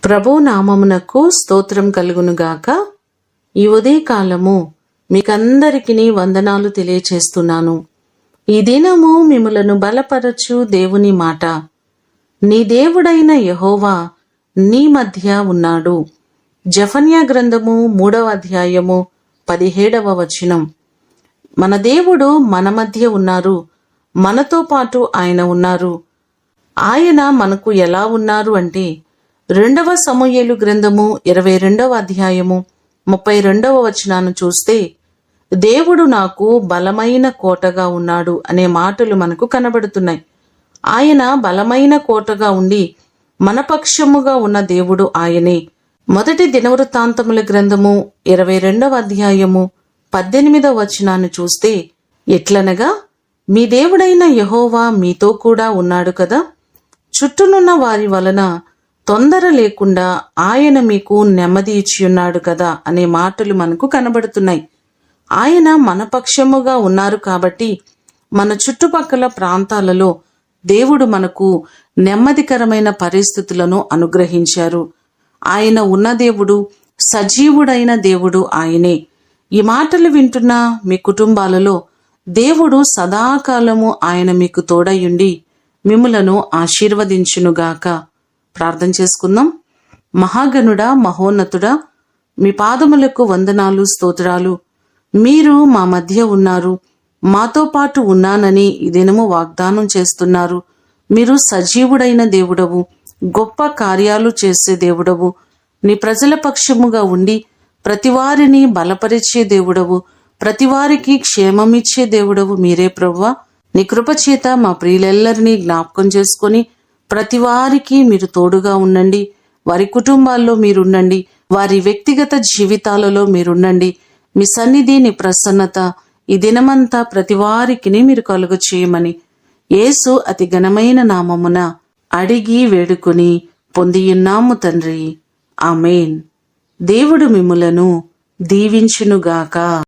ప్రభు నామమునకు స్తోత్రం కలుగునుగాక. ఈ ఉదయకాలము మీకందరికీ వందనాలు తెలియచేస్తున్నాను. ఈ దినము మిమ్ములను బలపరచు దేవుని మాట. నీ దేవుడైన యెహోవా నీ మధ్య ఉన్నాడు. జెఫన్యా గ్రంథము 3వ అధ్యాయము 17వ వచనం. మన దేవుడు మన మధ్య ఉన్నారు, మనతో పాటు ఆయన ఉన్నారు. ఆయన మనకు ఎలా ఉన్నారు అంటే 2వ సమూయేలు గ్రంథము 22వ అధ్యాయము 32వ వచనాన్ని చూస్తే దేవుడు నాకు బలమైన కోటగా ఉన్నాడు అనే మాటలు మనకు కనబడుతున్నాయి. ఆయన బలమైన కోటగా ఉండి మన పక్షముగా ఉన్న దేవుడు ఆయనే. మొదటి దినవృత్తాంతముల గ్రంథము 22వ అధ్యాయము 18వ వచనాన్ని చూస్తే ఎట్లనగా, మీ దేవుడైన యెహోవా మీతో కూడా ఉన్నాడు కదా, చుట్టూనున్న వారి వలన తొందర లేకుండా ఆయన మీకు నెమ్మది ఇచ్చియున్నాడు కదా అనే మాటలు మనకు కనబడుతున్నాయి. ఆయన మన పక్షముగా ఉన్నారు కాబట్టి మన చుట్టుపక్కల ప్రాంతాలలో దేవుడు మనకు నెమ్మదికరమైన పరిస్థితులను అనుగ్రహించారు. ఆయన ఉన్న దేవుడు, సజీవుడైన దేవుడు ఆయనే. ఈ మాటలు వింటున్న మీ కుటుంబాలలో దేవుడు సదాకాలము ఆయన మీకు తోడయుండి మిమ్ములను ఆశీర్వదించునుగాక. ప్రార్థన చేసుకుందాం. మహాగణుడా, మహోన్నతుడా, మీ పాదములకు వందనాలు, స్తోత్రాలు. మీరు మా మధ్య ఉన్నారు, మాతో పాటు ఉన్నానని ఈ దినము వాగ్దానం చేస్తున్నారు. మీరు సజీవుడైన దేవుడవు, గొప్ప కార్యాలు చేసే దేవుడవు. నీ ప్రజల పక్షముగా ఉండి ప్రతివారిని బలపరిచే దేవుడవు, ప్రతివారికి క్షేమమిచ్చే దేవుడవు మీరే ప్రభువా. నీ కృపచేత మా ప్రియులెల్లరినీ జ్ఞాపకం చేసుకొని ప్రతివారికి మీరు తోడుగా ఉండండి. వారి కుటుంబాల్లో మీరుండండి, వారి వ్యక్తిగత జీవితాలలో మీరుండండి. మీ సన్నిధి, నీ ప్రసన్నత ఈ దినమంతా ప్రతివారికి మీరు కలుగ చేయమని యేసు అతి ఘనమైన నామమున అడిగి వేడుకొని పొందియున్నాము తండ్రి. ఆమేన్. దేవుడు మిమ్ములను దీవించునుగాక.